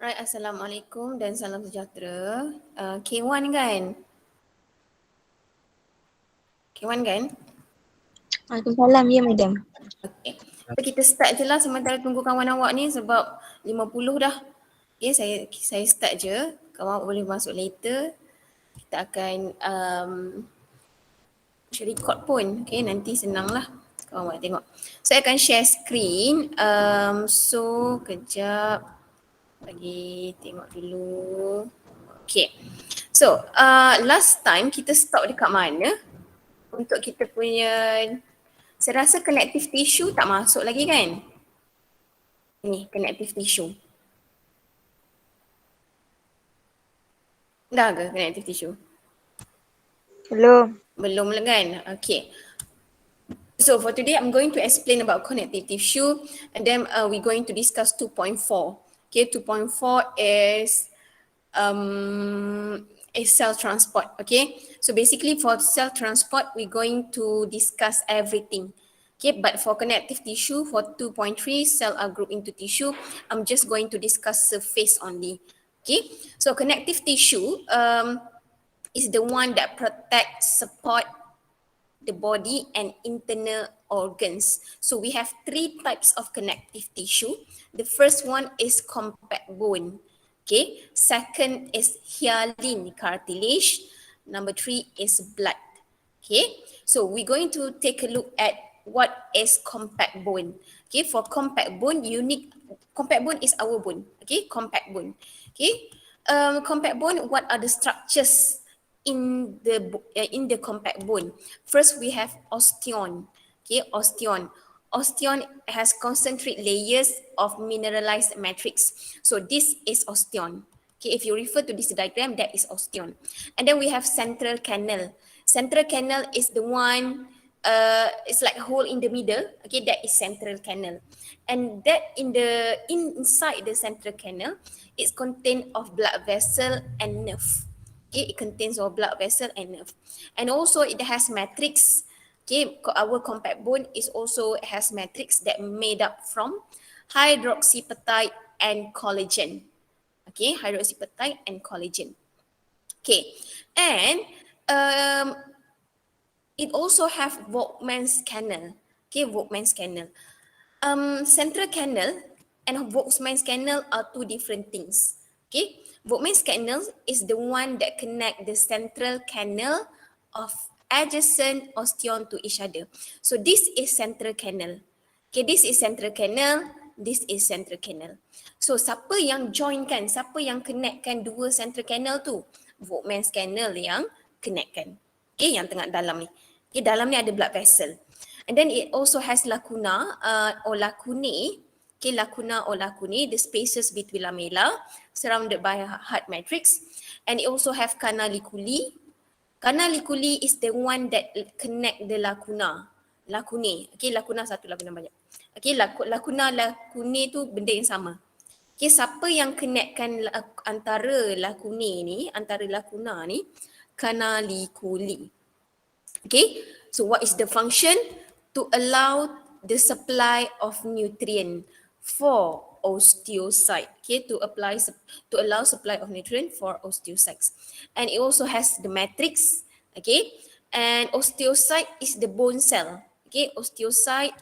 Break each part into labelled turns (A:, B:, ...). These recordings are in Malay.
A: Right, Assalamualaikum dan salam sejahtera. K1 kan? K1 kan?
B: Waalaikumsalam, ya madam.
A: Okay. So, kita start je lah sementara tunggu kawan awak ni sebab 50 dah. Okay, saya start je. Kawan awak boleh masuk later. Kita akan record pun. Okay, nanti senang lah kawan awak tengok. Saya akan share screen. So, kejap. Bagi tengok dulu. Okay. So, last time kita stop dekat mana? Untuk kita punya, saya rasa connective tissue tak masuk lagi kan? Ni, connective tissue. Dah ke connective tissue?
B: Belum.
A: Belum lah kan? Okay. So for today, I'm going to explain about connective tissue and then we're going to discuss 2.4. Okay, 2.4 is cell transport. Okay, so basically for cell transport, we're going to discuss everything. Okay, but for connective tissue, for 2.3, cell are grouped into tissue. I'm just going to discuss surface only. Okay, so connective tissue is the one that protects, support the body and internal organs. So we have three types of connective tissue. The first one is compact bone. Okay. Second is hyaline cartilage. Number 3 is blood. Okay. So we're going to take a look at what is compact bone. Okay. For compact bone, compact bone is our bone. Okay. Compact bone. Okay. Compact bone, what are the structures in the compact bone? First, we have osteon. Okay, osteon. Osteon has concentric layers of mineralized matrix. So this is osteon. Okay, if you refer to this diagram, that is osteon. And then we have central canal. Central canal is the one, it's like a hole in the middle. Okay, that is central canal. And that inside the central canal, it's contained of blood vessel and nerve. Okay, it contains our blood vessel and nerve. And also it has matrix. Okay, our compact bone is also has matrix that made up from hydroxyapatite and collagen. Okay, hydroxyapatite and collagen. Okay, and it also have Volkmann's canal. Okay, Volkmann's canal. Central canal and Volkmann's canal are two different things. Okay, Volkmann's canal is the one that connect the central canal of adjacent osteon to each other. So this is central canal. Okay, this is central canal, this is central canal. So siapa yang joinkan, siapa yang connectkan dua central canal tu? Volkmann's canal yang connectkan. Okay, yang tengah dalam ni. Okay, dalam ni ada blood vessel. And then it also has lacuna or lacunae. Okay, lacuna or lacunae, the spaces between lamella surrounded by hard matrix. And it also have canaliculi. Canaliculi is the one that connect the lacuna. Lacunae. Okay, lacuna satu, lacuna banyak. Okay, lacuna, lacunae tu benda yang sama. Okay, siapa yang connectkan antara lacunae ni, antara lacuna ni? Canaliculi. Okay, so what is the function? To allow the supply of nutrient for osteocyte. Okay, to allow supply of nutrient for osteocytes. And it also has the matrix. Okay, and osteocyte is the bone cell. Okay, osteocyte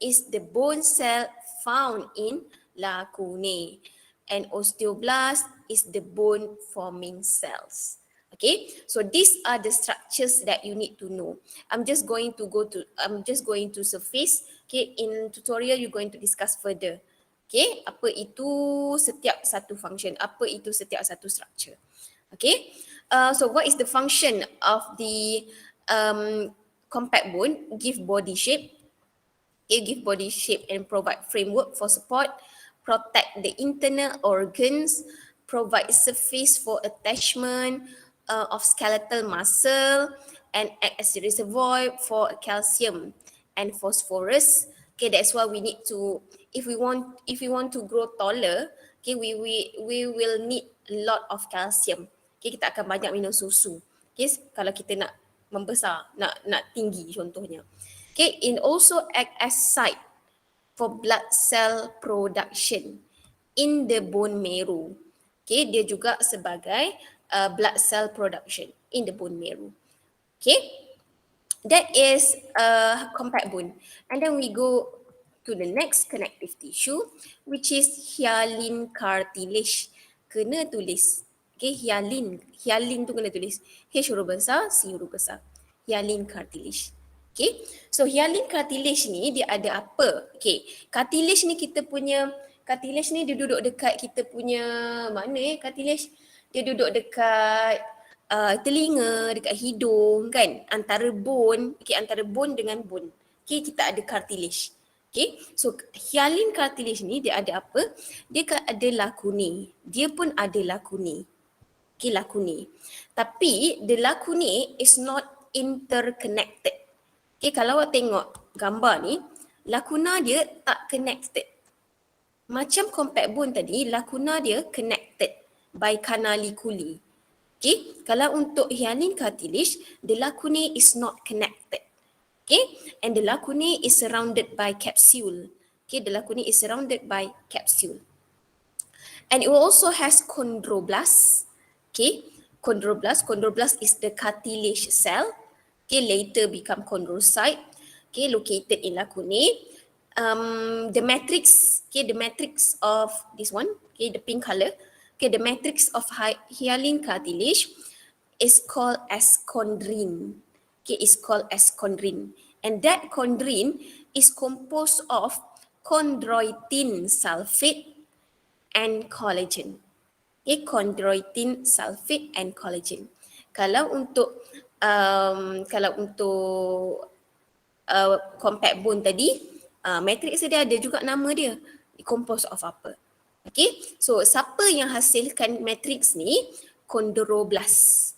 A: is the bone cell found in lacunae. And osteoblast is the bone forming cells. Okay, so these are the structures that you need to know. I'm just going to surface. Okay, in tutorial you're going to discuss further. Okay, apa itu setiap satu function, apa itu setiap satu structure. Okay, so what is the function of the compact bone? Give body shape. Okay, give body shape and provide framework for support, protect the internal organs, provide surface for attachment of skeletal muscle, and act as a reservoir for calcium and phosphorus. Okay, that's why we need to, if we want to grow taller, okay, we will need a lot of calcium. Okay, kita akan banyak minum susu. Okay, kalau kita nak membesar, nak tinggi contohnya. Okay, it also act as site for blood cell production. in the bone marrow. Okay, dia juga sebagai blood cell production in the bone marrow. Okay, that is compact bone. And then we go to the next connective tissue, which is hyaline cartilage. Kena tulis. Okay, hyaline tu kena tulis. H huruf besar, C huruf besar. Hyaline cartilage. Okay, so hyaline cartilage ni dia ada apa? Okay, cartilage ni cartilage ni dia duduk dekat kita punya, mana cartilage? Dia duduk dekat telinga, dekat hidung kan, antara bone, antara bone dengan bone. Okay, kita ada cartilage. Okay, so hyaline cartilage ni dia ada apa? Dia ada lacunae. Dia pun ada lacunae. Okay, lacunae. Tapi the lacunae is not interconnected. Okay, kalau awak tengok gambar ni, lacuna dia tak connected. Macam compact bone tadi, lacuna dia connected by canaliculi. Okay, kalau untuk hyaline cartilage, the lacunae is not connected. Okay, and the lacunae is surrounded by capsule. Okay, the lacunae is surrounded by capsule. And it also has chondroblast. Okay, chondroblast is the cartilage cell. Okay, later become chondrocyte. Okay, located in lacunae. The matrix, okay, the matrix of this one, okay, the pink color. Okay, the matrix of hyaline cartilage is called as chondrine. Okay, is called as chondrine. And that chondrine is composed of chondroitin sulfate and collagen. Okay, chondroitin sulfate and collagen. Kalau untuk compact bone tadi, matrix dia ada juga nama dia, composed of apa. Okay, so siapa yang hasilkan matrix ni? Chondroblast.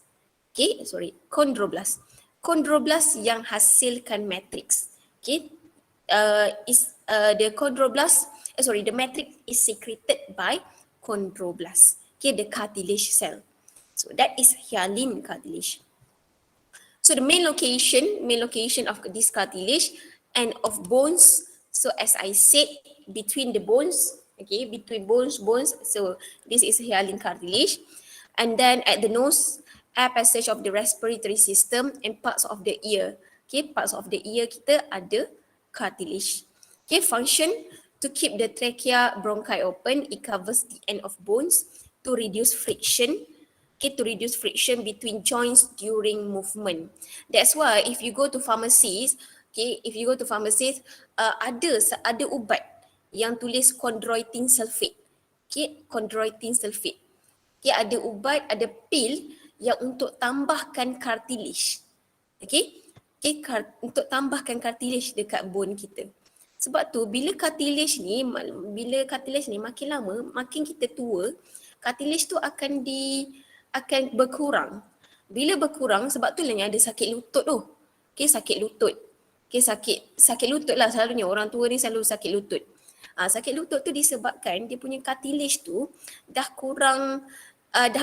A: Okay, chondroblast. Chondroblast yang hasilkan matrix. Okay, the matrix is secreted by chondroblast. Okay, the cartilage cell. So that is hyaline cartilage. So the main location of this cartilage and of bones. So as I said, between the bones, okay, between bones. So this is hyaline cartilage. And then at the nose, air passage of the respiratory system and parts of the ear. Okay, parts of the ear kita ada cartilage. Okay, function to keep the trachea bronchi open. It covers the end of bones to reduce friction. Okay, to reduce friction between joints during movement. That's why if you go to pharmacies, ada ubat yang tulis chondroitin sulfate. Okay, chondroitin sulfate. Okay, ada ubat, ada pil yang untuk tambahkan cartilage. Okay, untuk tambahkan cartilage dekat bone kita. Sebab tu bila cartilage ni makin lama, makin kita tua, cartilage tu akan berkurang. Bila berkurang, sebab tu lah ada sakit lutut tu. Okay, sakit lutut. Okay, sakit lutut lah selalunya. Orang tua ni selalu sakit lutut. Sakit lutut tu disebabkan dia punya cartilage tu dah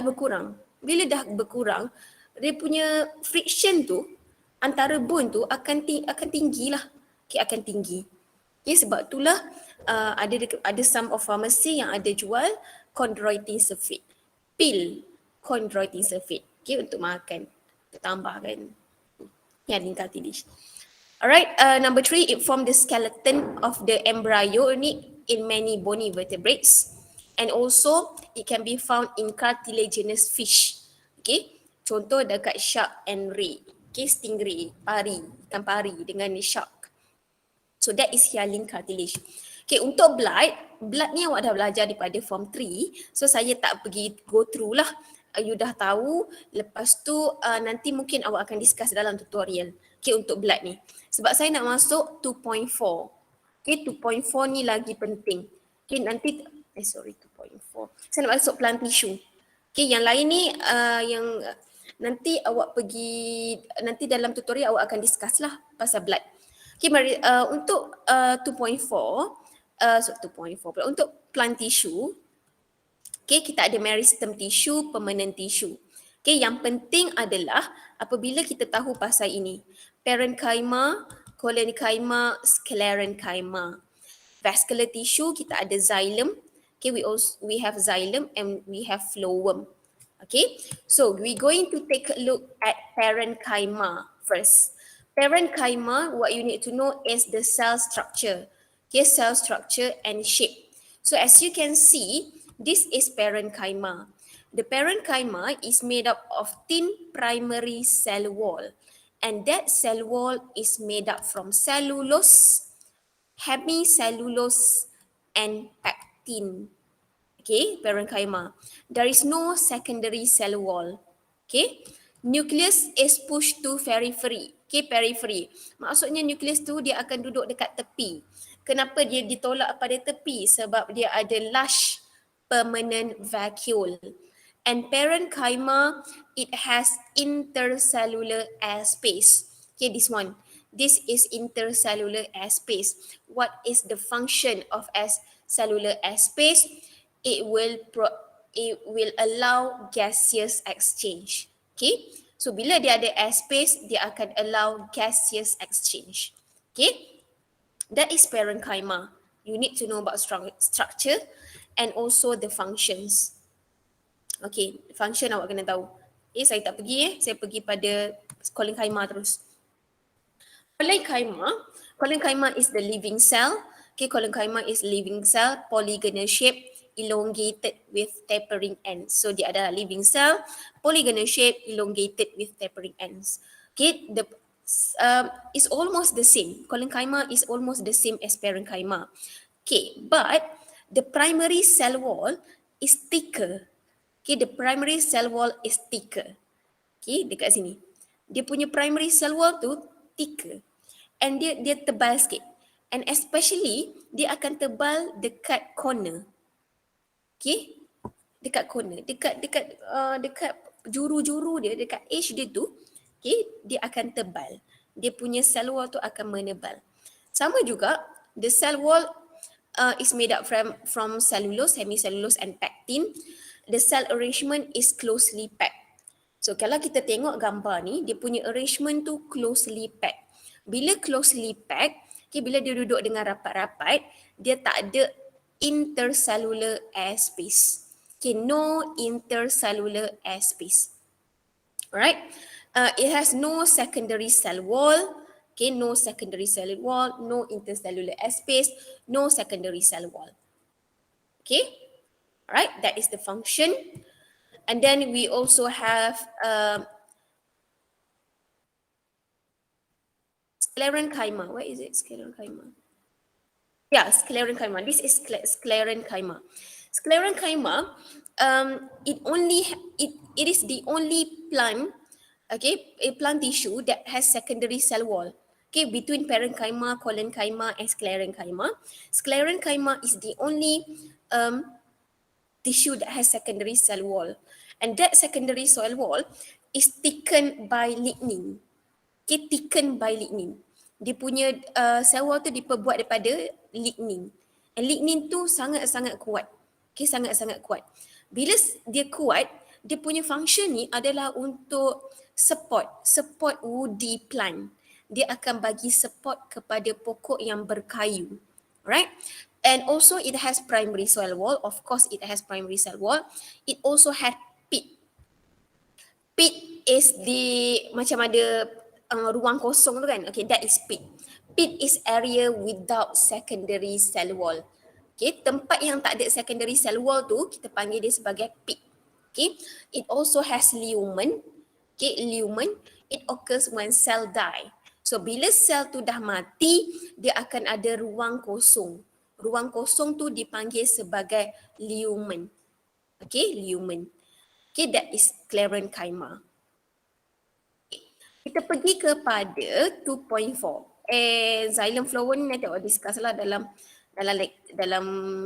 A: berkurang. Bila dah berkurang, dia punya friction tu antara bone tu akan tinggi lah. Okay, akan tinggi. Okay, sebab itulah ada some of pharmacy yang ada jual chondroitin sulfate. Pil chondroitin sulfate. Okay, untuk makan. Untuk tambahkan hyaline cartilage. Alright, number 3, it form the skeleton of the embryo in many bony vertebrates. And also, it can be found in cartilaginous fish. Okay, contoh dekat shark and ray. Okay, stingray, ikan pari dengan shark. So that is hyaline cartilage. Okay, untuk blood ni awak dah belajar daripada form 3. So saya tak pergi go through lah. You dah tahu. Lepas tu nanti mungkin awak akan discuss dalam tutorial. Okay, untuk blood ni. Sebab saya nak masuk 2.4. Okay, 2.4 ni lagi penting. Okay, nanti 2.4. Saya nak masuk plant tissue. Okay, yang lain ni yang nanti awak nanti dalam tutorial awak akan discuss lah pasal blood. Okay, mari untuk 2.4 untuk plant tissue. Okay, kita ada meristem tissue, permanent tissue. Okay, yang penting adalah apabila kita tahu pasal ini. Parenchyma, Sclerenchyma. Vascular tissue kita ada xylem, Okay, we have xylem and we have phloem. Okay, so we're going to take a look at parenchyma first. Parenchyma, what you need to know is the cell structure. Okay, cell structure and shape. So as you can see, this is parenchyma. The parenchyma is made up of thin primary cell wall, and that cell wall is made up from cellulose, hemicellulose, and pectin. Okay, parenchyma. There is no secondary cell wall. Okay, nucleus is pushed to periphery. Okay, periphery. Maksudnya nucleus tu dia akan duduk dekat tepi. Kenapa dia ditolak pada tepi? Sebab dia ada large permanent vacuole. And parenchyma, it has intercellular airspace. Okay, this one. This is intercellular airspace. What is the function of cellular airspace? It will allow gaseous exchange. Okay, so bila dia ada airspace, dia akan allow gaseous exchange. Okay, that is parenchyma. You need to know about structure and also the functions. Okay, function awak kena tahu. Saya tak pergi saya pergi pada Sclerenchyma terus. Sclerenchyma is the living cell. Okay, Sclerenchyma is living cell, polygonal shape, elongated with tapering ends. So dia adalah living cell, polygonal shape, elongated with tapering ends. Okay, it's almost the same. Sclerenchyma is almost the same as parenchyma. Okay, but the primary cell wall is thicker. Okay, the primary cell wall is thicker. Okay, dekat sini. Dia punya primary cell wall tu thicker. And dia tebal sikit. And especially, dia akan tebal dekat corner. Okay, dekat corner. Dekat juru-juru dia, dekat edge dia tu, okay, dia akan tebal. Dia punya cell wall tu akan menebal. Sama juga, the cell wall is made up from cellulose, hemicellulose and pectin. The cell arrangement is closely packed. So kalau kita tengok gambar ni, dia punya arrangement tu closely packed. Bila closely packed, okay, bila dia duduk dengan rapat-rapat, dia tak ada intercellular airspace. Okay, no intercellular airspace. Alright, it has no secondary cell wall. Okay, no secondary cell wall, no intercellular airspace, no secondary cell wall. Okay, alright, that is the function. And then we also have Sclerenchyma. Where is it? Sclerenchyma. Yeah, Sclerenchyma. This is Sclerenchyma. Sclerenchyma, it is the only plant, okay, a plant tissue that has secondary cell wall. Okay, between parenchyma, collenchyma, and Sclerenchyma. Sclerenchyma is the only tissue that has secondary cell wall, and that secondary cell wall is thickened by lignin. Okay, thickened by lignin. Dia punya cell wall tu diperbuat daripada lignin. And lignin tu sangat-sangat kuat. Okay, sangat-sangat kuat. Bila dia kuat, dia punya function ni adalah untuk support woody plant. Dia akan bagi support kepada pokok yang berkayu. Right? And also it has primary cell wall. Of course it has primary cell wall. It also has pit. Pit is macam ada ruang kosong tu kan. Okay, that is pit. Pit is area without secondary cell wall. Okay, tempat yang tak ada secondary cell wall tu kita panggil dia sebagai pit. Okay, it also has lumen. Okay, lumen, it occurs when cell die. So bila sel tu dah mati, dia akan ada ruang kosong. Ruang kosong tu dipanggil sebagai lumen. Okay, lumen. Okay, that is Sclerenchyma. Kita pergi kepada 2.4. Xylem phloem ni nanti awak discuss lah dalam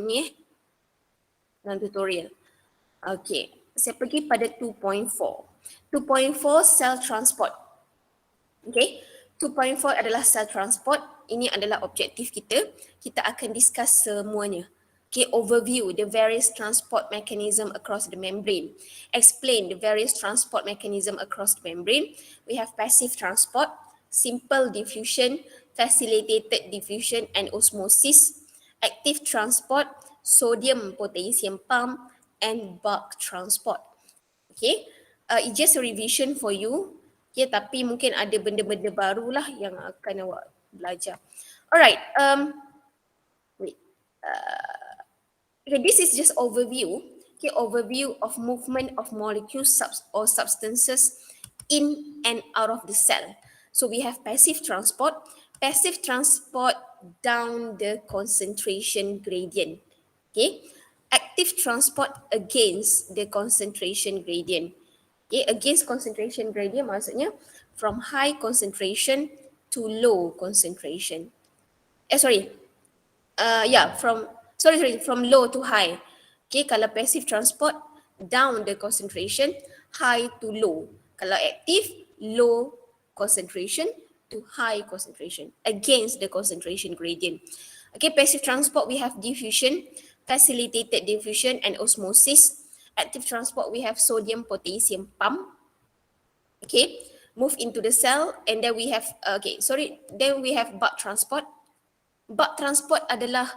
A: ni dalam tutorial. Okay, saya pergi pada 2.4. 2.4 cell transport. Okay, 2.4 adalah cell transport. Ini adalah objektif kita. Kita akan discuss semuanya. Okay, overview the various transport mechanism across the membrane. Explain the various transport mechanism across the membrane. We have passive transport, simple diffusion, facilitated diffusion and osmosis. Active transport, sodium potassium pump, and bulk transport. Okay, it's just a revision for you. Okay, tapi mungkin ada benda-benda baru lah yang akan awak belajar. Alright, wait. Okay, this is just overview. Okay, overview of movement of molecules or substances in and out of the cell. So we have passive transport down the concentration gradient. Okay, active transport against the concentration gradient. Okay, against concentration gradient maksudnya from high concentration to low concentration. From low to high. Okay, kalau passive transport, down the concentration, high to low. Kalau active, low concentration to high concentration, against the concentration gradient. Okay, passive transport, we have diffusion, facilitated diffusion, and osmosis. Active transport, we have sodium potassium pump. Okay, move into the cell, and then we have, then we have bulk transport. Bulk transport adalah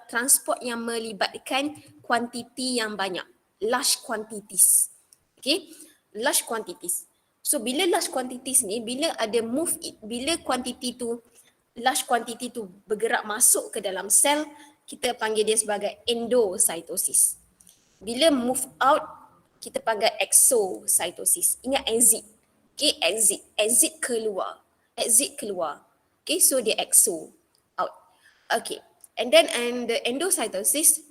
A: transport yang melibatkan kuantiti yang banyak, large quantities. Okay, large quantities. So bila large quantities ni, bila large quantity tu bergerak masuk ke dalam sel, kita panggil dia sebagai endocytosis. Bila move out, kita panggil exocytosis. Ingat exit. Okay, exit keluar. Okay, so dia exo, out. Okay, and the endocytosis,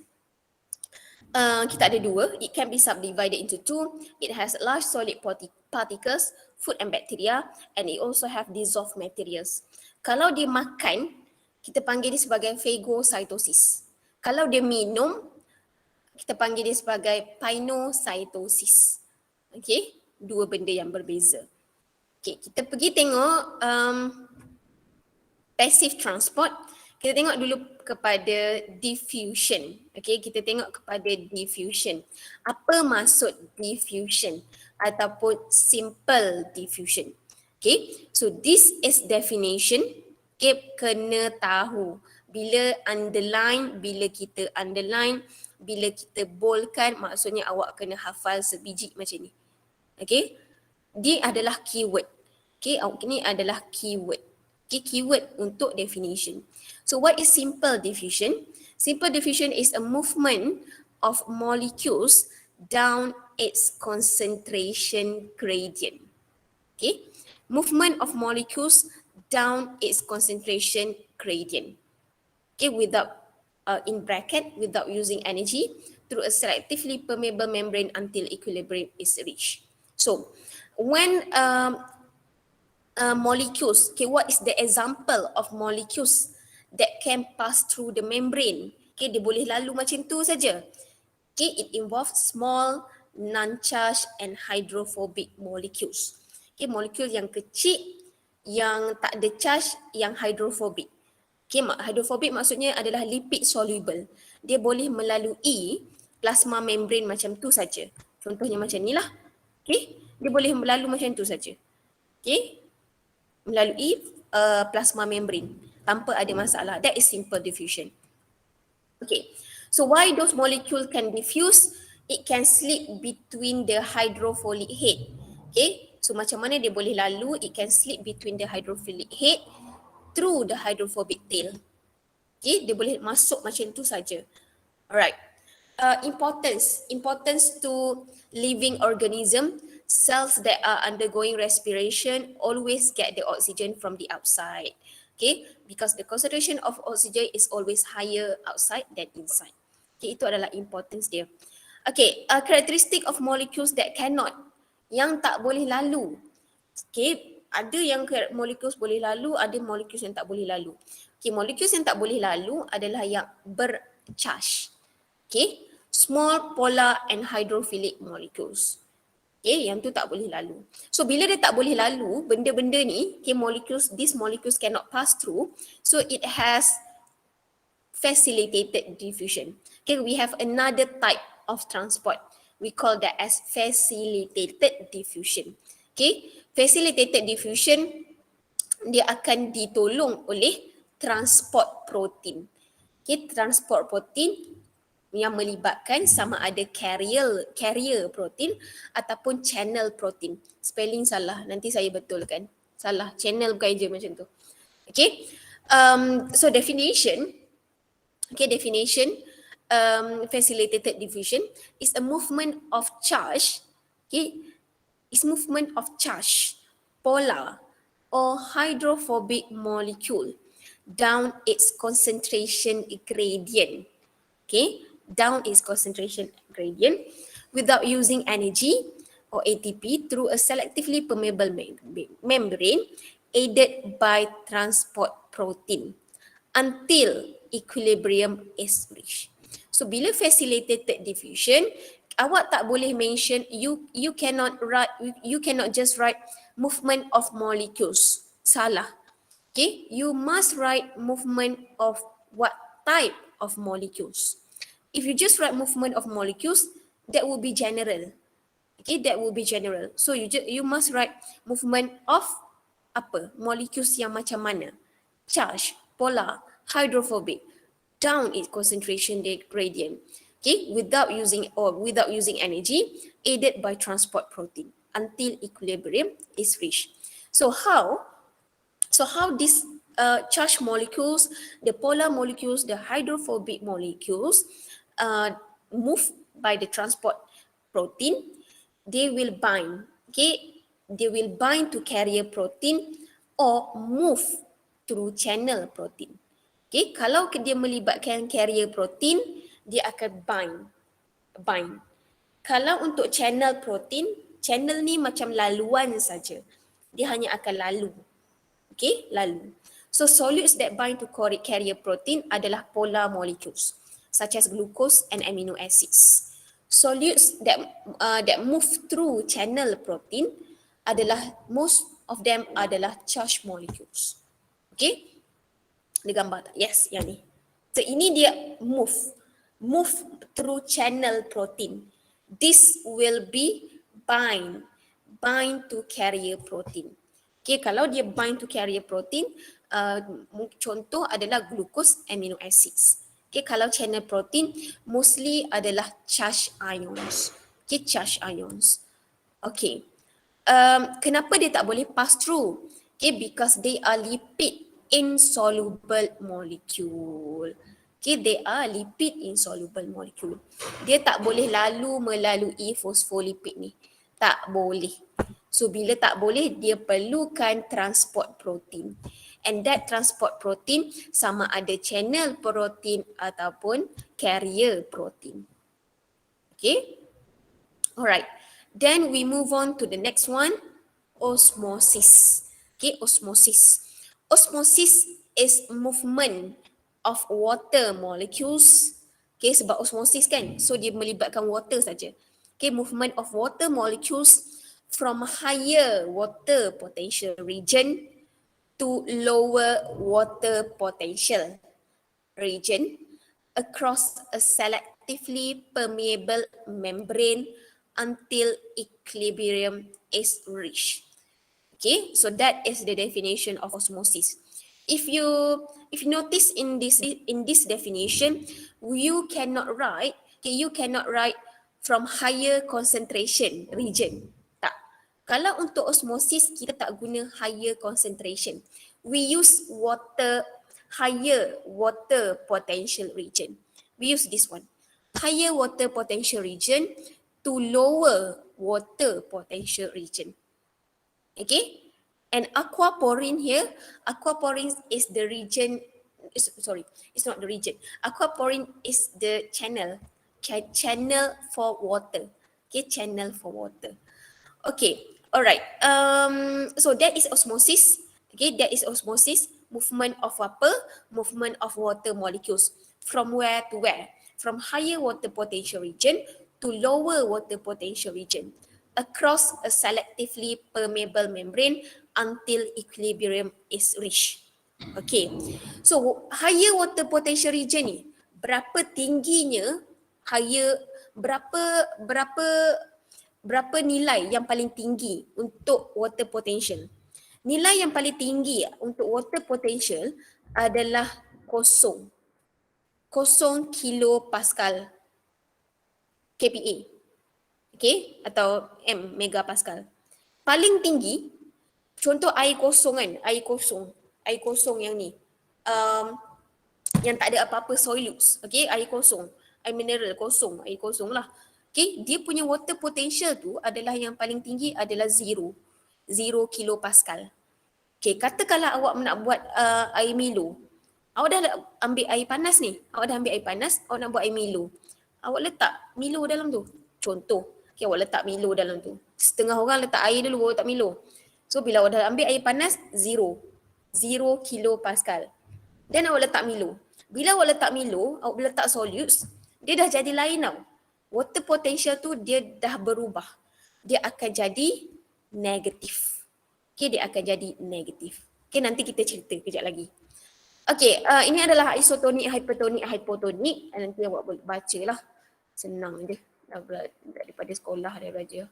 A: kita ada dua. It can be subdivided into two. It has large solid particles, food and bacteria, and it also have dissolved materials. Kalau dia makan, kita panggil dia sebagai phagocytosis. Kalau dia minum, kita panggil dia sebagai pinocytosis. Okay, dua benda yang berbeza. Okay, kita pergi tengok passive transport. Kita tengok dulu kepada diffusion. Okay, kita tengok kepada diffusion. Apa maksud diffusion ataupun simple diffusion? Okay, so this is definition. Okay, kena tahu. Bila kita underline, bila kita boldkan, maksudnya awak kena hafal sebiji macam ni. Okay, dia adalah keyword. Okay, ini adalah keyword. Okay, keyword untuk definition. So what is simple diffusion? Simple diffusion is a movement of molecules down its concentration gradient. Okay, movement of molecules down its concentration gradient. Okay, without in bracket, without using energy, through a selectively permeable membrane until equilibrium is reached. So when molecules, okay, what is the example of molecules that can pass through the membrane? Okay, dia boleh lalu macam tu saja. Okay, it involves small, non-charged and hydrophobic molecules. Okay, molekul yang kecil, yang tak ada charge, yang hydrophobic. Okay, hydrophobic maksudnya adalah lipid soluble. Dia boleh melalui plasma membrane macam tu saja. Contohnya macam ni lah. Okay, dia boleh melalui macam tu saja. Okay, melalui plasma membrane tanpa ada masalah. That is simple diffusion. Okay, so why those molecules can diffuse? It can slip between the hydrophilic head. Okay, so macam mana dia boleh lalu? It can slip between the hydrophilic head through the hydrophobic tail. Okay, dia boleh masuk macam tu saja. Alright. Importance to living organism. Cells that are undergoing respiration always get the oxygen from the outside. Okay, because the concentration of oxygen is always higher outside than inside. Okay, itu adalah importance dia. Okay, characteristic of molecules that cannot, yang tak boleh lalu. Okay, ada yang molecules boleh lalu, ada molecules yang tak boleh lalu. Okay, molecules yang tak boleh lalu adalah yang bercharge. Okay, small polar and hydrophilic molecules. Okay, yang tu tak boleh lalu. So bila dia tak boleh lalu, benda-benda ni, okay, these molecules cannot pass through, so it has facilitated diffusion. Okay, we have another type of transport. We call that as facilitated diffusion. Okay, facilitated diffusion, dia akan ditolong oleh transport protein. Okay, transport protein yang melibatkan sama ada carrier protein ataupun channel protein. Spelling salah, nanti saya betulkan. Salah, channel bukan je macam tu. Okay, so definition, facilitated diffusion is a movement of charge, polar or hydrophobic molecule down its concentration gradient, down its concentration gradient without using energy or ATP through a selectively permeable membrane aided by transport protein until equilibrium is reached. So bila facilitated diffusion, awak tak boleh mention, you cannot just write movement of molecules. Salah. Okay, you must write movement of what type of molecules. If you just write movement of molecules, that will be general. Okay, that will be general. So you must write movement of apa? Molecules yang macam mana? Charge, polar, hydrophobic, down its concentration gradient. Okay, without using energy, aided by transport protein until equilibrium is reached. So how these charged molecules, the polar molecules, the hydrophobic molecules move by the transport protein, they will bind, to carrier protein or move through channel protein. Okay, kalau dia melibatkan carrier protein, dia akan bind. Kalau untuk channel protein, channel ni macam laluan saja. Dia hanya akan lalu. Okay, lalu. So solutes that bind to carrier protein adalah polar molecules, such as glucose and amino acids. Solutes that move through channel protein adalah, most of them adalah charged molecules. Okay, ada gambar tak? Yes, yang ni. So ini dia move through channel protein. This will be bind to carrier protein. Okay, kalau dia bind to carrier protein, contoh adalah glucose, amino acids. Okay, kalau channel protein, mostly adalah charged ions. Okay, charged ions. Okay, kenapa dia tak boleh pass through? Okay, because they are lipid insoluble molecule. Okay, they are lipid insoluble molecule. Dia tak boleh melalui fosfolipid ni. Tak boleh. So bila tak boleh, dia perlukan transport protein. And that transport protein sama ada channel protein ataupun carrier protein. Okay. Alright. Then we move on to the next one, osmosis. Okay, osmosis. Osmosis is movement of water molecules. Okay, sebab osmosis kan, so dia melibatkan water saja. Okay, movement of water molecules from higher water potential region to lower water potential region across a selectively permeable membrane until equilibrium is reached. Okay, so that is the definition of osmosis. If you notice in this definition, you cannot write from higher concentration region. Tak. Kalau untuk osmosis kita tak guna higher concentration. We use higher water potential region. We use this one. Higher water potential region to lower water potential region. Okay, and aquaporin here, aquaporin is the region, sorry, it's not the region. Aquaporin is the channel for water. Okay, channel for water. Okay, alright. So that is osmosis. Okay, that is osmosis. Movement of apa? Movement of water molecules. From where to where? From higher water potential region to lower water potential region, across a selectively permeable membrane until equilibrium is reached. Okay, so higher water potential region ni, berapa tingginya berapa nilai yang paling tinggi untuk water potential? Nilai yang paling tinggi untuk water potential adalah kosong. 0 kilopascal kPa. Okay, atau megapascal. Paling tinggi, contoh air kosong kan, air kosong yang ni. Yang tak ada apa-apa solutes, okay, air kosong, air mineral kosong, air kosong lah. Okay, dia punya water potential tu adalah yang paling tinggi adalah 0 kilopascal. Okay, katakanlah awak nak buat air Milo. Awak dah ambil air panas ni, awak nak buat air Milo. Awak letak Milo dalam tu. Contoh, okay, awak letak Milo dalam tu. Setengah orang letak air dulu, baru letak Milo. So, bila awak dah ambil air panas, 0 kilopascal. Then awak letak Milo. Bila awak letak Milo, awak letak solutes, dia dah jadi lain tau. Water potential tu dia dah berubah. Dia akan jadi negatif. Okay, dia akan jadi negatif. Okay, nanti kita cerita kejap lagi. Okay, ini adalah isotonik, hypertonik, hypotonik. Nanti awak boleh baca lah. Senang je. Daripada sekolah dia belajar.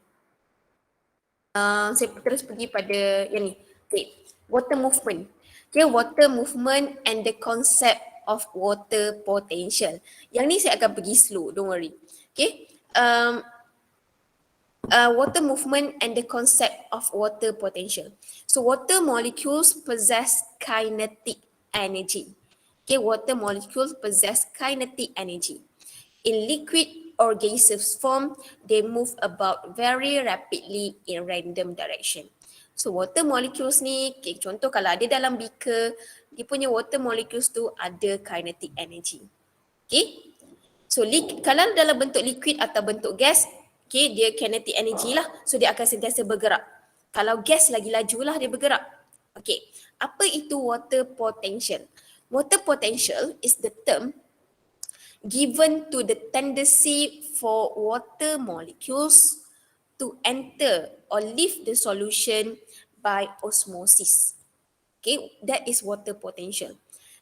A: Saya terus pergi pada yang ni. Okay, water movement. Okay, water movement and the concept of water potential. Yang ni saya akan pergi slow, don't worry. Okay, water movement and the concept of water potential. So water molecules possess kinetic energy. Okay, water molecules possess kinetic energy. In liquid or gaseous form, they move about very rapidly in random direction. So water molecules ni, okay, contoh kalau ada dalam beaker, dia punya water molecules tu ada kinetic energy. Okay, so kalau dalam bentuk liquid atau bentuk gas, okay, dia kinetic energy lah, so dia akan sentiasa bergerak. Kalau gas lagi laju lah dia bergerak. Okay, apa itu water potential? Water potential is the term given to the tendency for water molecules to enter or leave the solution by osmosis. Okay, that is water potential.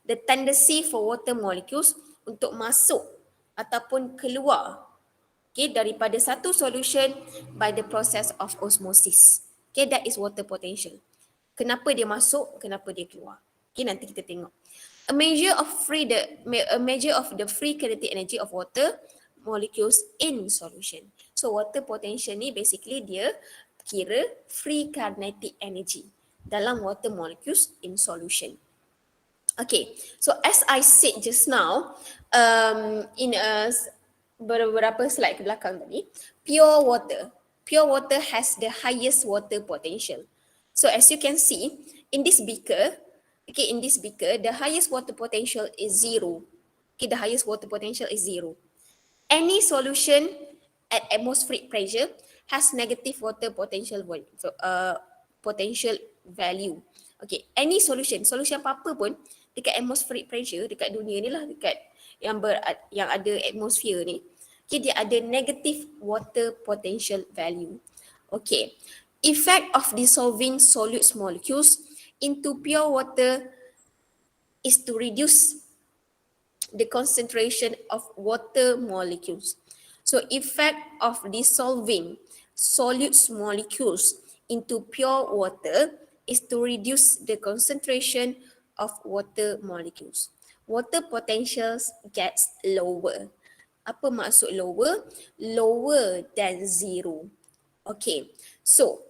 A: The tendency for water molecules untuk masuk ataupun keluar, okay, daripada satu solution by the process of osmosis. Okay, that is water potential. Kenapa dia masuk, kenapa dia keluar. Okay, nanti kita tengok. A measure of the free kinetic energy of water molecules in solution. So water potential ni basically dia kira free kinetic energy dalam water molecules in solution. Okay, so as I said just now, in beberapa slide ke belakang tadi, pure water has the highest water potential. So as you can see, in this beaker, the highest water potential is 0. Okay, the highest water potential is 0. Any solution at atmospheric pressure has negative water potential value. Okay, any solution apa-apa pun dekat atmospheric pressure, dekat dunia ni lah, dekat yang ada atmosphere ni, okay, dia ada negative water potential value. Okay, effect of dissolving solute molecules into pure water is to reduce the concentration of water molecules. So effect of dissolving solute molecules into pure water is to reduce the concentration of water molecules. Water potentials gets lower. Apa maksud lower? Lower than 0. Okay, so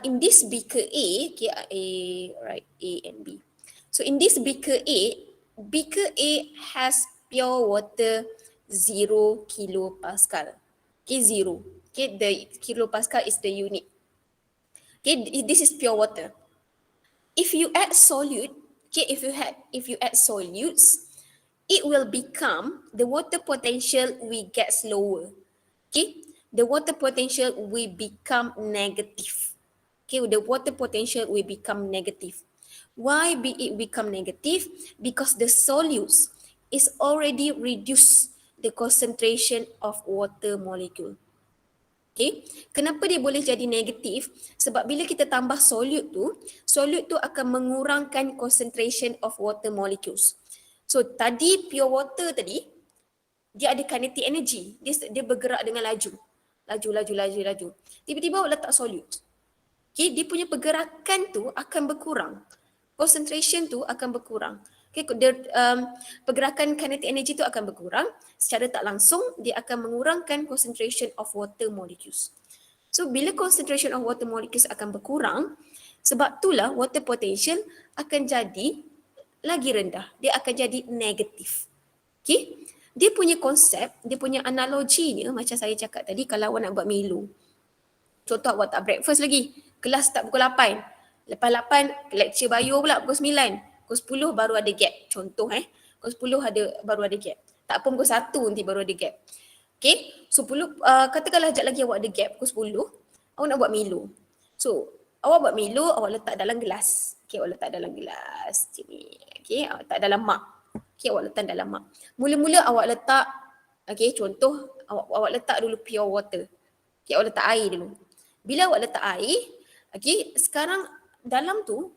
A: in this beaker A, okay, A and B. So in this beaker A has pure water 0 kilopascal. Okay, 0. Okay, the kilopascal is the unit. Okay, this is pure water. If you add solute, okay, if you add solutes, it will become, the water potential will get lower. Okay, the water potential will become negative. Okay, the water potential will become negative. Why it become negative? Because the solutes is already reduced the concentration of water molecule. Okay, kenapa dia boleh jadi negatif? Sebab bila kita tambah solute tu akan mengurangkan concentration of water molecules. So tadi pure water tadi, dia ada kinetic energy, dia bergerak dengan laju. Tiba-tiba awak letak solute. Okay, dia punya pergerakan tu akan berkurang. Concentration tu akan berkurang. Okay, pergerakan kinetic energy itu akan berkurang. Secara tak langsung, dia akan mengurangkan concentration of water molecules. So, bila concentration of water molecules akan berkurang, sebab itulah water potential akan jadi lagi rendah. Dia akan jadi negatif. Okay? Dia punya konsep, dia punya analoginya macam saya cakap tadi, kalau awak nak buat Milo. Contoh awak tak breakfast lagi, kelas start pukul 8. Lepas 8, lecture bio pula pukul 9. Pukul 10 baru ada gap. Contoh pukul 10 baru ada gap. Tak pun pukul 1 nanti baru ada gap. Okay, so katakanlah sekejap lagi awak ada gap pukul 10, awak nak buat Milo. So, awak buat Milo, awak letak dalam gelas. Okay, awak letak dalam gelas macam ni. Okay, awak letak dalam mug. Okay, awak letak dalam mug. Mula-mula awak letak, okay, contoh awak letak dulu pure water. Okay, awak letak air dulu. Bila awak letak air, okay, sekarang dalam tu,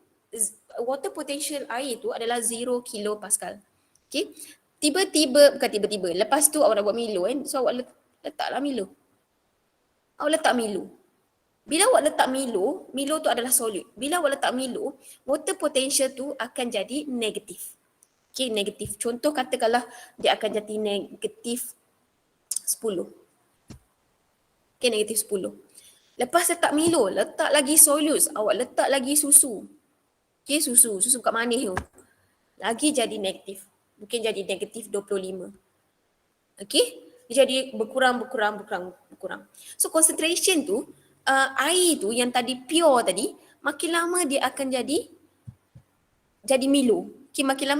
A: water potential air tu adalah 0 kilopascal. Okay, bukan tiba-tiba, lepas tu awak nak buat Milo kan, so awak letaklah Milo. Awak letak Milo. Bila awak letak Milo, Milo tu adalah solid. Bila awak letak Milo, water potential tu akan jadi negatif. Okay, negatif. Contoh katakanlah dia akan jadi negatif 10. Okay, negatif 10. Lepas letak Milo, letak lagi solus, awak letak lagi susu. Okay, susu kat manis tu. Lagi jadi negatif. Mungkin jadi negatif 25. Okay, dia jadi berkurang. So concentration tu, air tu yang tadi pure tadi, makin lama dia akan jadi Milo. Okay, makin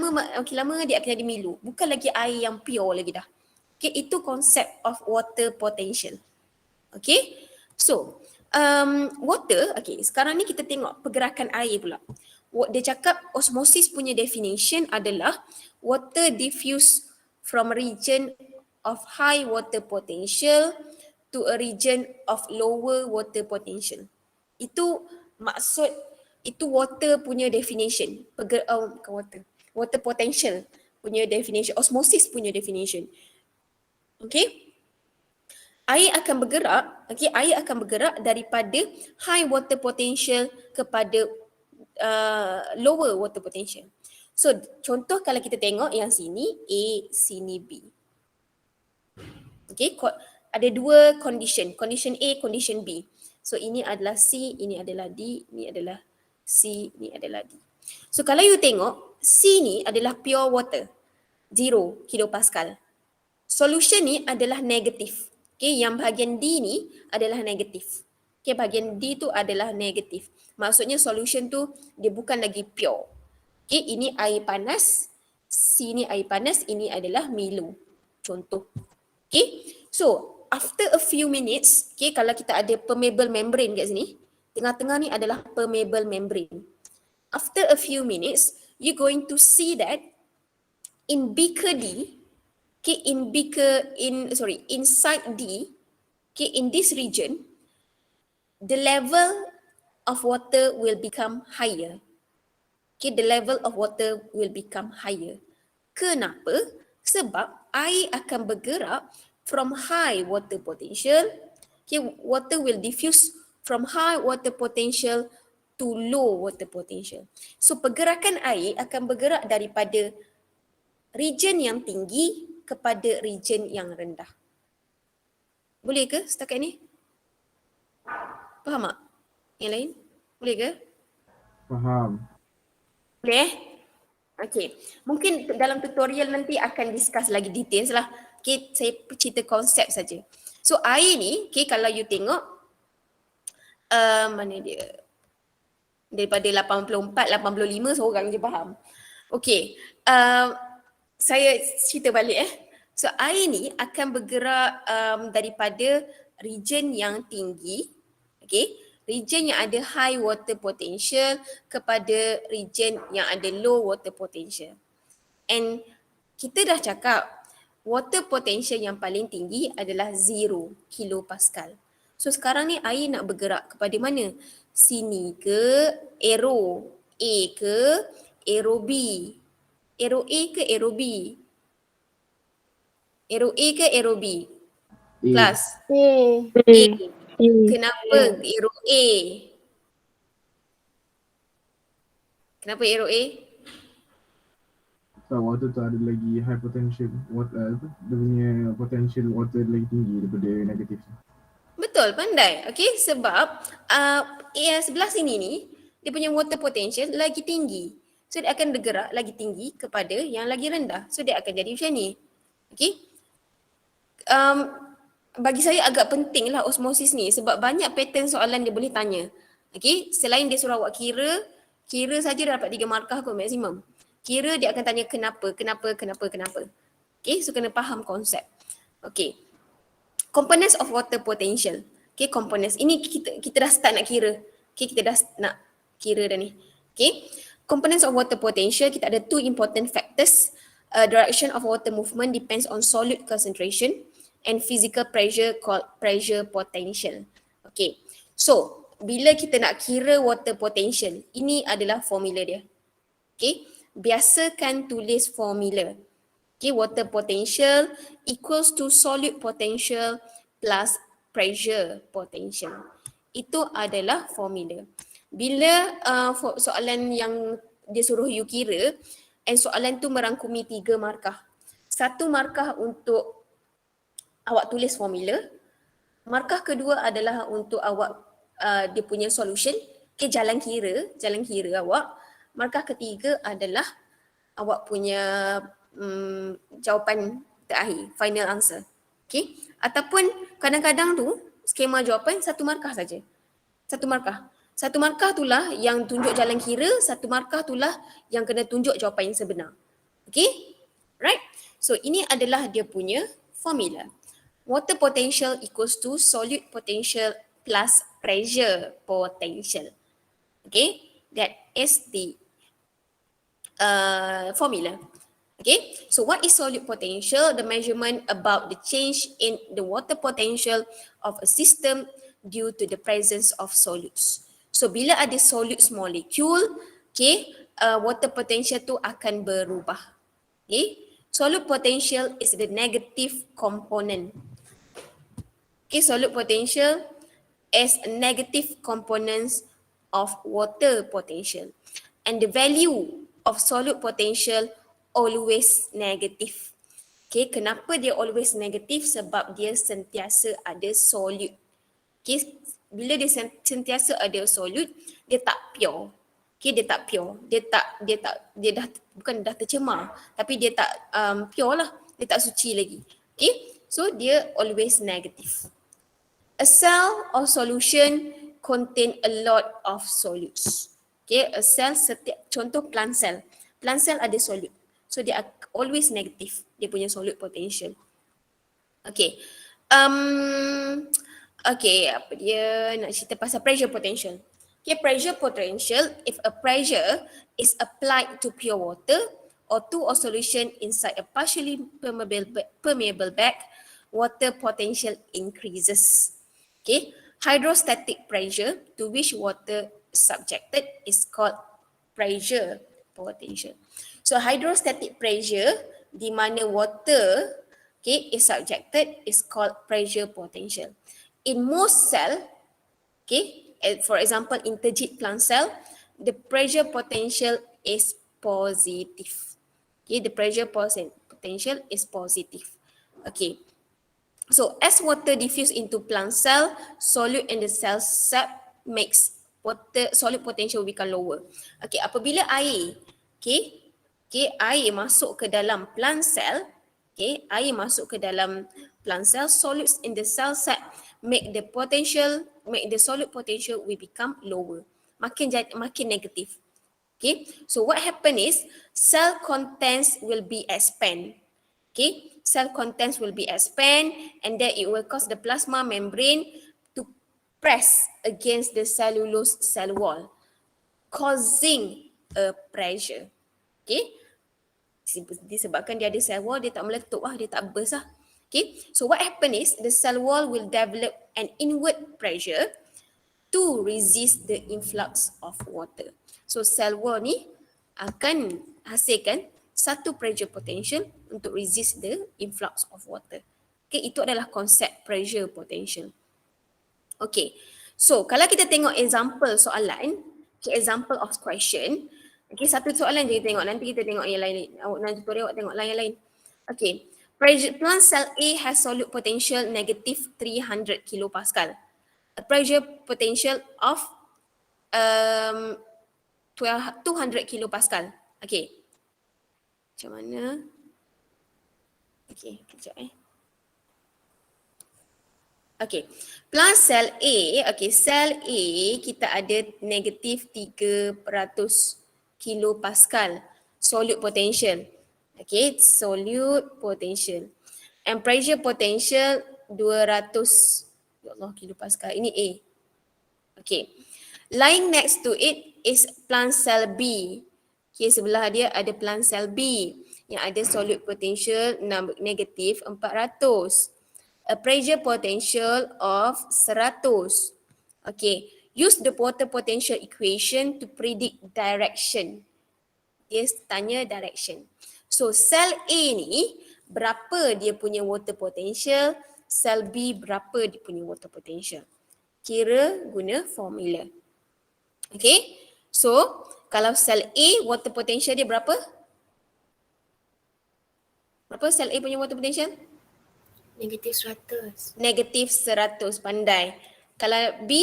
A: lama dia akan jadi Milo. Bukan lagi air yang pure lagi dah. Okay, itu konsep of water potential. Okay, so water, okay, sekarang ni kita tengok pergerakan air pula. Dia cakap osmosis punya definition adalah water diffuse from region of high water potential to a region of lower water potential. Itu maksud, itu water punya definition. Water potential punya definition, osmosis punya definition. Okay, air akan bergerak daripada high water potential kepada lower water potential. So, contoh kalau kita tengok yang sini A, sini B. Okay, ada dua condition. Condition A, condition B. So, ini adalah C, ini adalah D, ini adalah C, ini adalah D. So, kalau you tengok, C ni adalah pure water. 0 kilopascal. Solution ni adalah negatif. Okay, yang bahagian D ni adalah negatif. Okay, bahagian D tu adalah negatif. Maksudnya solution tu dia bukan lagi pure. Okay, ini air panas, C ni air panas, ini adalah Milo. Contoh. Okay, so after a few minutes, okay, kalau kita ada permeable membrane kat sini, tengah-tengah ni adalah permeable membrane. After a few minutes, you're going to see that in beaker D, okay, inside D, okay, in this region, the level of water will become higher. Okay, the level of water will become higher. Kenapa? Sebab air akan bergerak from high water potential. Okay, water will diffuse from high water potential to low water potential. So pergerakan air akan bergerak daripada region yang tinggi kepada region yang rendah. Boleh ke setakat ni? Faham tak? Yang lain? Boleh ke?
C: Faham.
A: Boleh Okay. Mungkin dalam tutorial nanti akan discuss lagi details lah. Okay, saya cerita konsep saja. So air ni, okay, kalau you tengok, mana dia? Daripada 84, 85 seorang je faham. Okay, saya cerita balik So air ni akan bergerak daripada region yang tinggi, okay, region yang ada high water potential kepada region yang ada low water potential. And kita dah cakap water potential yang paling tinggi adalah 0 kilopascal. So sekarang ni air nak bergerak kepada mana? Sini ke arrow A ke arrow B? Arrow A ke arrow B? Arrow A ke arrow B? Kelas? A. Kenapa arrow A? Kenapa arrow A?
C: kat water tu ada lagi high potential water, apa? Dia punya potential water lagi tinggi daripada negatif tu.
A: Betul, pandai. Okay, sebab sebelah sini ni, dia punya water potential lagi tinggi. So, dia akan bergerak lagi tinggi kepada yang lagi rendah. So, dia akan jadi macam ni. Okay. Bagi saya agak penting lah osmosis ni sebab banyak pattern soalan dia boleh tanya. Okay, selain dia suruh awak kira saja dah dapat 3 markah kot maksimum. Kira dia akan tanya kenapa. Okay, so kena faham konsep. Okay, components of water potential. Okay, components. Ini kita dah start nak kira. Okay, kita dah nak kira dah ni. Okay, components of water potential, kita ada two important factors. Direction of water movement depends on solute concentration and physical pressure called pressure potential. Okay, so bila kita nak kira water potential, ini adalah formula dia. Okay, biasakan tulis formula. Okay, water potential equals to solute potential plus pressure potential. Itu adalah formula. Bila soalan yang dia suruh you kira, and soalan tu merangkumi 3 markah. 1 markah untuk awak tulis formula. Markah kedua adalah untuk awak dia punya solution. Okay, jalan kira awak. Markah ketiga adalah awak punya jawapan terakhir, final answer. Okay, ataupun kadang-kadang tu skema jawapan 1 markah saja. 1 markah. 1 markah itulah yang tunjuk jalan kira, 1 markah itulah yang kena tunjuk jawapan yang sebenar. Okay, right? So ini adalah dia punya formula. Water potential equals to solute potential plus pressure potential. Okay, that is the formula. Okay, so what is solute potential? The measurement about the change in the water potential of a system due to the presence of solutes. So bila ada solutes molecule, okay, water potential tu akan berubah. Okay, solute potential is the negative component. Okay, solute potential is negative components of water potential, and the value of solute potential always negative. Okay, kenapa dia always negative? Sebab dia sentiasa ada solute. Okay, bila dia sentiasa ada solute, dia tak pure. Okay, dia tak pure. Dia dah tercemar, tapi dia tak pure lah. Dia tak suci lagi. Okay, so dia always negative. A cell or solution contain a lot of solutes. Okay, a cell contoh plant cell. Plant cell ada solute. So dia always negative, dia punya solute potential. Okay. Okay, apa dia nak cerita pasal pressure potential. Okay, pressure potential, if a pressure is applied to pure water or to a solution inside a partially permeable bag, water potential increases. Okay, hydrostatic pressure to which water is subjected is called pressure potential. So hydrostatic pressure di mana water, okay, is subjected is called pressure potential. In most cell, okay, for example in turgid plant cell, the pressure potential is positive. Okay, the pressure potential is positive. Okay, so as water diffuse into plant cell, solute in the cell sap makes solute potential become lower. Okay, apabila air, okay, air masuk ke dalam plant cell, okay, air masuk ke dalam plant cell, solutes in the cell sap make the solute potential will become lower, makin negative. Okay, so what happen is cell contents will be expand. Okay, cell contents will be expand, and then it will cause the plasma membrane to press against the cellulose cell wall, causing a pressure. Okay, disebabkan dia ada cell wall, dia tak meletup dia tak burst lah. Okay, so what happen is the cell wall will develop an inward pressure to resist the influx of water. So cell wall ni akan hasilkan satu pressure potential untuk resist the influx of water. Okay, itu adalah konsep pressure potential. Okay, so kalau kita tengok example soalan, okay, example of question, Okay, satu soalan je kita tengok. Nanti kita tengok yang lain. Awak nak tutorial awak tengok yang lain. Okay. Plant cell A has solute potential negative 300 kilopascal. A pressure potential of 200 kilopascal. Okay. Macam mana? Okay, kejap Okay, plant cell A, okay, sel A kita ada negatif 300 kilopascal solute potential. Okay, solute potential. And pressure potential 200, ya Allah, kilopascal. Ini A. Okay. Lying next to it is plant cell B. Okay, sebelah dia ada plant cell B yang ada solute potential negatif 400. A pressure potential of 100. Okay, use the water potential equation to predict direction. Dia tanya direction. So sel A ni berapa dia punya water potential, sel B berapa dia punya water potential. Kira guna formula. Okay, so kalau sel A water potential dia berapa? Berapa sel A punya water potential?
D: Negatif 100.
A: Negatif 100, pandai. Kalau B?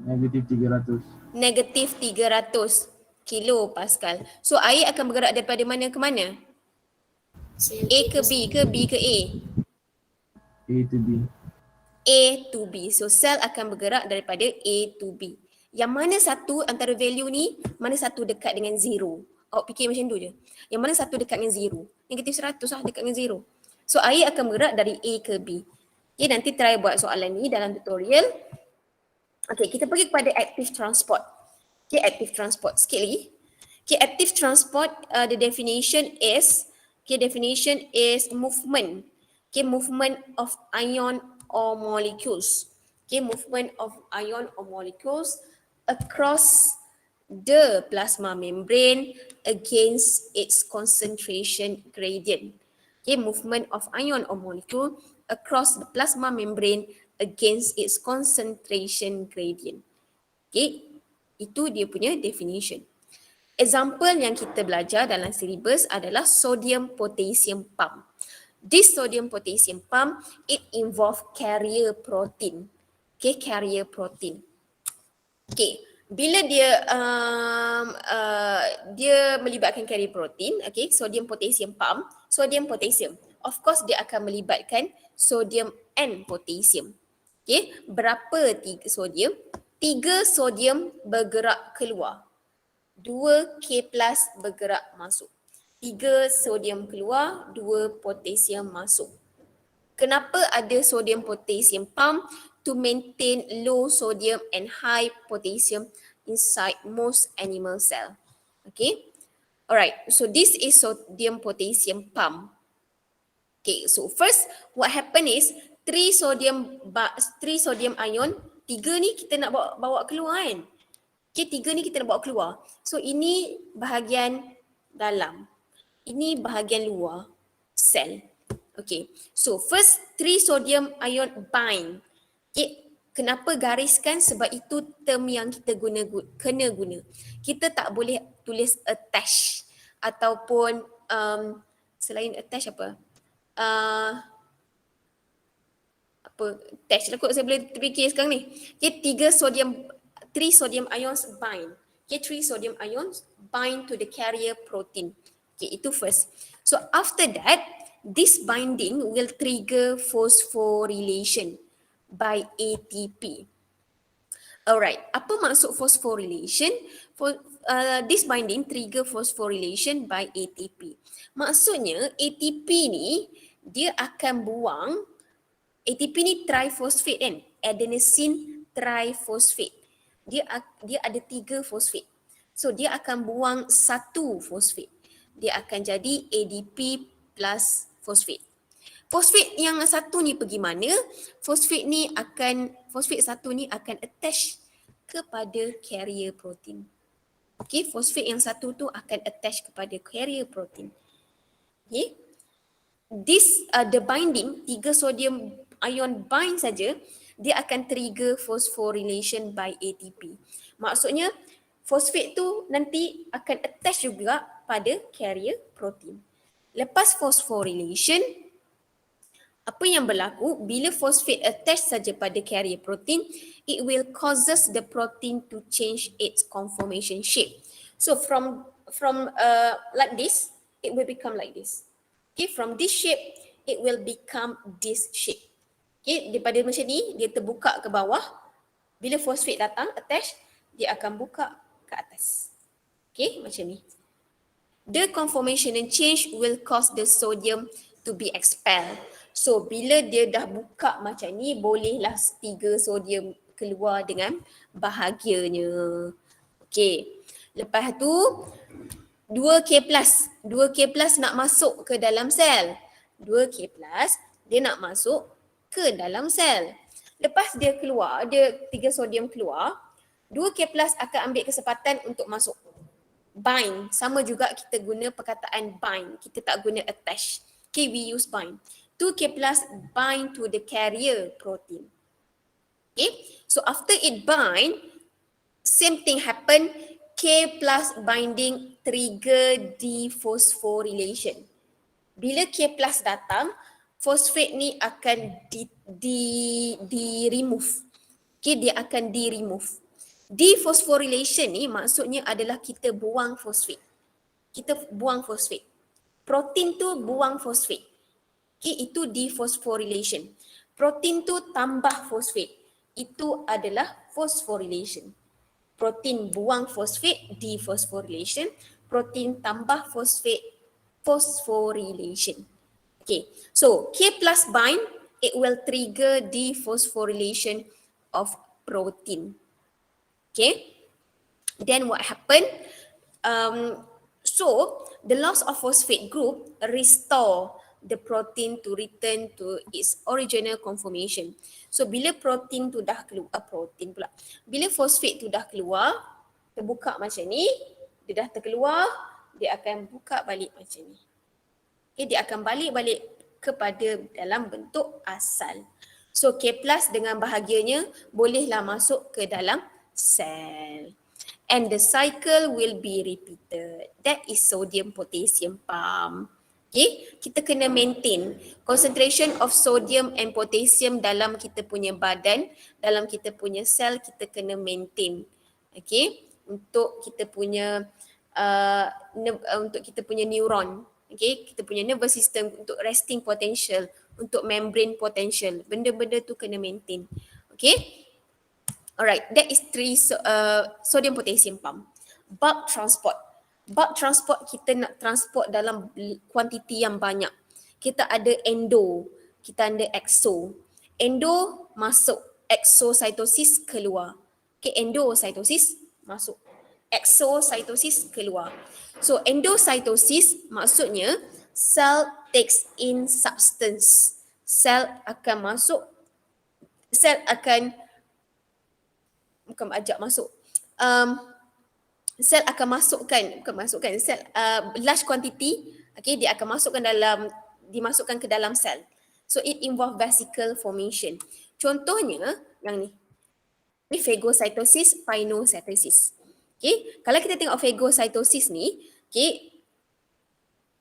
C: Negatif 300.
A: Negatif 300 kilopascal. So air akan bergerak daripada mana ke mana? A ke B ke B ke A?
C: A to B.
A: A to B. So sel akan bergerak daripada A to B. Yang mana satu antara value ni, mana satu dekat dengan zero? Awak fikir macam tu je. Yang mana satu dekat dengan zero? Negatif 100 lah dekat dengan zero. So air akan bergerak dari A ke B. Okay, nanti try buat soalan ni dalam tutorial. Okay, kita pergi kepada active transport. Okay, active transport. Sikit lagi. Okay, active transport, the definition is movement. Okay, movement of ion or molecules. Okay, movement of ion or molecules across the plasma membrane against its concentration gradient. Okay, movement of ion or molecule across the plasma membrane against its concentration gradient. Okay, itu dia punya definition. Example yang kita belajar dalam syllabus adalah sodium potassium pump. This sodium potassium pump, it involve carrier protein. Okay, carrier protein. Okay, bila dia melibatkan carrier protein, okay, sodium potassium pump, sodium potassium, of course dia akan melibatkan sodium and potassium. Okay, berapa 3 sodium? 3 sodium bergerak keluar, 2 K plus bergerak masuk. 3 sodium keluar, 2 potassium masuk. Kenapa ada sodium potassium pump? To maintain low sodium and high potassium inside most animal cell. Okay. Alright, so this is sodium potassium pump. Okay, so first what happen is 3 sodium ion, 3 ni kita nak bawa keluar kan. Okay, 3 ni kita nak bawa keluar. So ini bahagian dalam. Ini bahagian luar sel. Okay, so first 3 sodium ion bind. Okay, kenapa gariskan? Sebab itu term yang kita kena guna. Kita tak boleh tulis attach ataupun selain attach apa? Attach lah kot saya boleh terfikir sekarang ni. Okay, 3 sodium ions bind. Okay, 3 sodium ions bind to the carrier protein. Okay, itu first. So after that, this binding will trigger phosphorylation by ATP. Alright, apa maksud phosphorylation? This binding trigger phosphorylation by ATP. Maksudnya ATP ni dia akan buang, ATP ni triphosphate kan, adenosine triphosphate. Dia ada 3 fosfat. So dia akan buang 1 fosfat. Dia akan jadi ADP plus fosfat. Fosfat yang satu ni pergi mana? Fosfat satu ni akan attach kepada carrier protein. Okay, fosfat yang satu tu akan attach kepada carrier protein. Okay. This the binding, 3 sodium ion bind saja, dia akan trigger phosphorylation by ATP. Maksudnya fosfat tu nanti akan attach juga pada carrier protein. Lepas phosphorylation, apa yang berlaku bila fosfat attach saja pada carrier protein, it will causes the protein to change its conformation shape. So from like this, it will become like this. Okay, from this shape, it will become this shape. Okay, daripada macam ni, dia terbuka ke bawah. Bila fosfat datang, attach, dia akan buka ke atas. Okay, macam ni. The conformation and change will cause the sodium to be expelled. So, bila dia dah buka macam ni, bolehlah 3 sodium keluar dengan bahagianya. Okay. Lepas tu, 2K+. 2K+ nak masuk ke dalam sel. 2K+, dia nak masuk ke dalam sel. Lepas dia keluar, dia 3 sodium keluar, 2K+ akan ambil kesempatan untuk masuk. Bind, sama juga kita guna perkataan bind, kita tak guna attach. Okay, we use bind. 2K+ bind to the carrier protein. Okay, so after it bind, same thing happen, K+ binding trigger dephosphorylation. Bila K+ datang, fosfat ni akan di-remove. Okay, dia akan di-remove. Dephosphorylation ni maksudnya adalah kita buang fosfat. Kita buang fosfat. Protein tu buang fosfat. Okay, itu dephosphorylation. Protein tu tambah fosfat. Itu adalah phosphorylation. Protein buang fosfat, dephosphorylation. Protein tambah fosfat, phosphorylation. Okay, so K+ bind, it will trigger dephosphorylation of protein. Okay, then what happened? So the loss of phosphate group restore the protein to return to its original conformation. So bila protein tu dah keluar, bila fosfat tu dah keluar, terbuka macam ni, dia dah terkeluar, dia akan buka balik macam ni. Okay, dia akan balik kepada dalam bentuk asal. So K+ dengan bahagianya bolehlah masuk ke dalam sel. And the cycle will be repeated. That is sodium potassium pump. Okay, kita kena maintain concentration of sodium and potassium dalam kita punya badan, dalam kita punya sel, kita kena maintain. Okay, untuk kita punya neuron. Okay, kita punya nervous system, untuk resting potential, untuk membrane potential, benda-benda tu kena maintain. Okay, alright, that is 3 sodium potassium pump. Bulk transport. Bulk transport, kita nak transport dalam kuantiti yang banyak. Kita ada endo, kita ada exo. Endo masuk, exocytosis keluar. Okay, endocytosis masuk, exocytosis keluar. So endocytosis maksudnya cell takes in substance. Sel akan masuk, sel akan sel akan masukkan, sel large quantity, okay, dia akan dimasukkan ke dalam sel. So it involve vesicle formation. Contohnya yang ni phagocytosis, pinocytosis. Okay, kalau kita tengok phagocytosis ni, okay,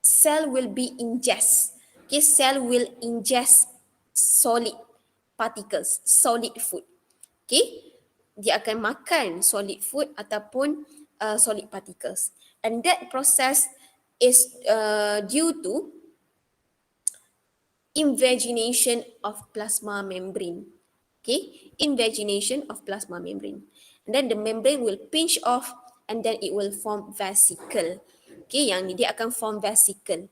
A: cell will be ingest. Okay, cell will ingest solid particles, solid food. Okay, dia akan makan solid food ataupun solid particles. And that process is due to invagination of plasma membrane. Okay, invagination of plasma membrane. And then the membrane will pinch off and then it will form vesicle. Okay, yang ni dia akan form vesicle.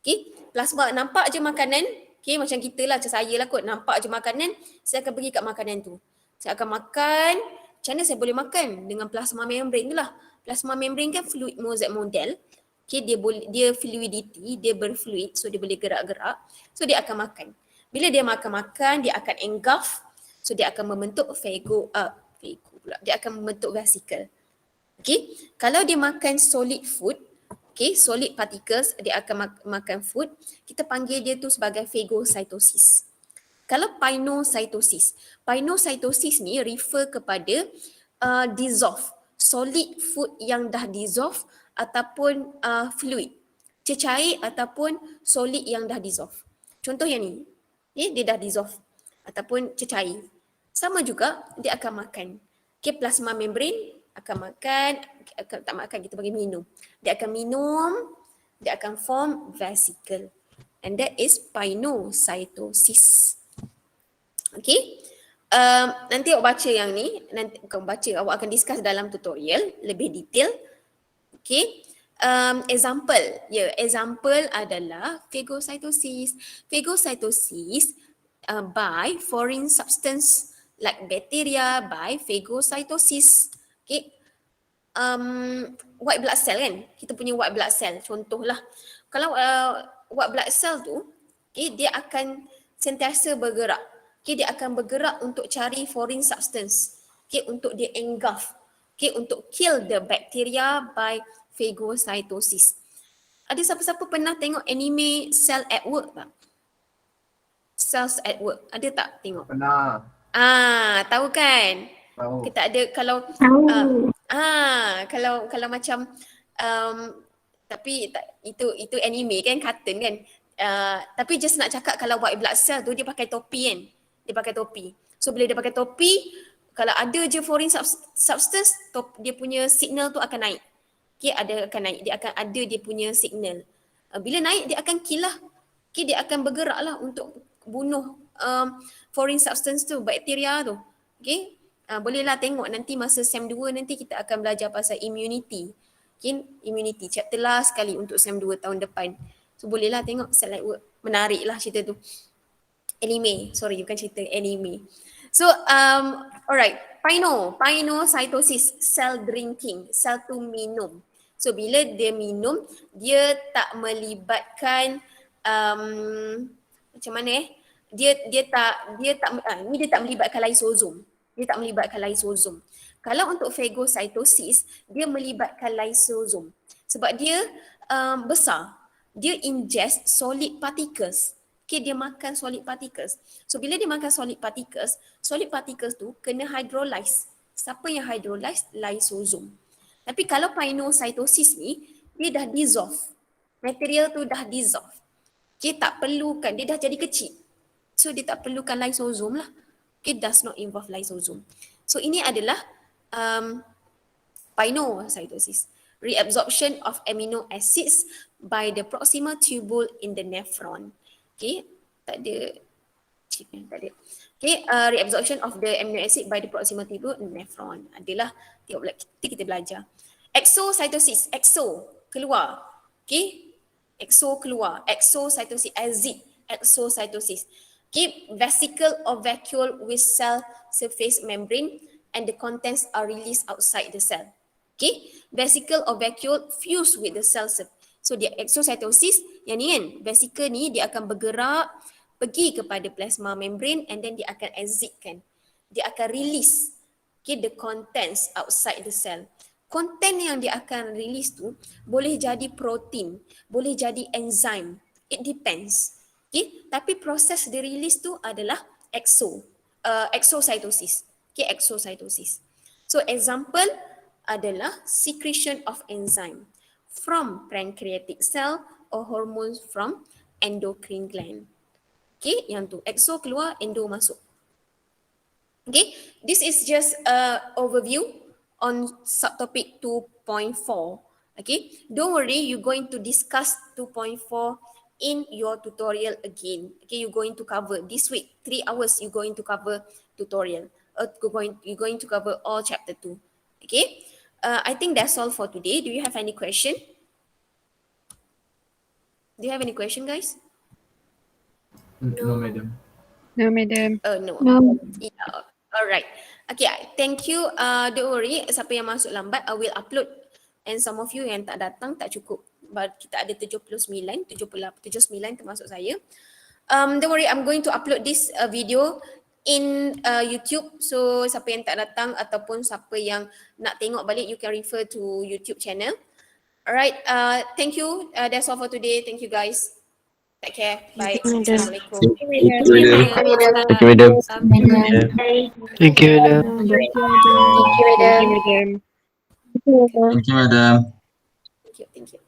A: Okay, plasma nampak je makanan. Okay, macam kita lah, macam saya lah kot, nampak je makanan, saya akan pergi kat makanan tu. Saya akan makan, macam mana saya boleh makan? Dengan plasma membrane tu lah. Plasma membrane kan fluid mosaic model. Okay, dia fluidity, dia berfluid, so dia boleh gerak-gerak. So dia akan makan. Bila dia makan-makan, dia akan engulf. So dia akan membentuk dia akan membentuk vesicle. Okay, kalau dia makan solid food, okay, solid particles, dia akan makan food, kita panggil dia tu sebagai phagocytosis. Kalau pinocytosis ni refer kepada dissolve solid food yang dah dissolve ataupun fluid, cecair ataupun solid yang dah dissolve. Contoh yang ni, dia dah dissolve ataupun cecair. Sama juga dia akan makan. Plasma membrane akan makan, tak makan, kita bagi minum. Dia akan minum, dia akan form vesicle. And that is pinocytosis. Okay. Nanti awak baca yang ni, nanti bukan baca, awak akan discuss dalam tutorial lebih detail. Okay. Example adalah phagocytosis. Phagocytosis by foreign substance like bacteria by phagocytosis. Okay. White blood cell kan, kita punya white blood cell contohlah. Kalau white blood cell tu, okay, dia akan sentiasa bergerak. Okay, dia akan bergerak untuk cari foreign substance. Okay, untuk dia engulf. Okay, untuk kill the bacteria by phagocytosis. Ada siapa-siapa pernah tengok anime Cell at Work tak? Cells at Work. Ada tak tengok?
C: Pernah.
A: Tahu kan?
C: Tahu.
A: Kita ada kalau kalau macam tapi itu anime kan, kartun kan. Tapi just nak cakap kalau white blood cell tu dia pakai topi kan. Dia pakai topi. So bila dia pakai topi, kalau ada je foreign substance, dia punya signal tu akan naik. Okay, akan naik. Dia akan ada dia punya signal. Bila naik dia akan kill lah. Okay, dia akan bergerak lah untuk bunuh foreign substance tu, bakteria tu. Okay. Bolehlah tengok nanti masa SEM 2 nanti kita akan belajar pasal immunity. Okay, immunity. Chapter last sekali untuk SEM 2 tahun depan. So bolehlah tengok Cell at Work. Menarik lah cerita tu. Anime. Sorry, bukan cerita, anime. So, alright. Pinocytosis, cell drinking. Cell tu minum. So bila dia minum, dia tak melibatkan macam mana dia tak melibatkan lysosom. Dia tak melibatkan lysosom. Kalau untuk phagocytosis, dia melibatkan lysosom. Sebab dia besar. Dia ingest solid particles. Okay, dia makan solid particles. So bila dia makan solid particles tu kena hydrolyze. Siapa yang hydrolyze? Lysosom. Tapi kalau pinocytosis ni, dia dah dissolve. Material tu dah dissolve. Okay, tak perlukan, dia dah jadi kecil. So dia tak perlukan lysosom lah. Okay, does not involve lysosom. So ini adalah pinocytosis. Reabsorption of amino acids by the proximal tubule in the nephron. Okay, tak ada. Okay, reabsorption of the amino acid by the proximal tubule in the nephron. Adalah, tengok kita belajar. Exocytosis, exo, keluar. Okay, exo keluar. Exocytosis, exocytosis. Okay, vesicle or vacuole with cell surface membrane and the contents are released outside the cell. Okay, vesicle or vacuole fuse with the cell surface. So dia exocytosis, yang ni kan, vesicle ni dia akan bergerak pergi kepada plasma membrane and then dia akan exitkan. Dia akan release the contents outside the cell. Content yang dia akan release tu boleh jadi protein, boleh jadi enzim. It depends. Okay, tapi proses dia release tu adalah exocytosis. Okay, exocytosis. So example adalah secretion of enzyme from pancreatic cell or hormones from endocrine gland. Okay, yang tu exo keluar, endo masuk. Okay, this is just overview on subtopic 2.4. Okay, don't worry, you're going to discuss 2.4 in your tutorial again. Okay, you're going to cover this week, 3 hours you're going to cover tutorial. You're going to cover all chapter 2. Okay, I think that's all for today. Do you have any question? Do you have any question, guys?
C: No, madam.
E: No, madam.
A: No.
B: No.
A: Yeah. Alright. Okay, thank you. Don't worry, siapa yang masuk lambat, I will upload. And some of you yang tak datang, tak cukup. But kita ada 79 termasuk saya. Don't worry, I'm going to upload this video in YouTube. So siapa yang tak datang ataupun siapa yang nak tengok balik, you can refer to YouTube channel. Alright, thank you. That's all for today. Thank you guys. Take care. Bye. Assalamualaikum.
F: Thank you, madam.
B: Thank you, madam.
F: Thank you, madam.
E: Thank you, madam.
B: Thank you, madam.
E: Thank you, madam.
F: Thank you, madam.
A: Thank you.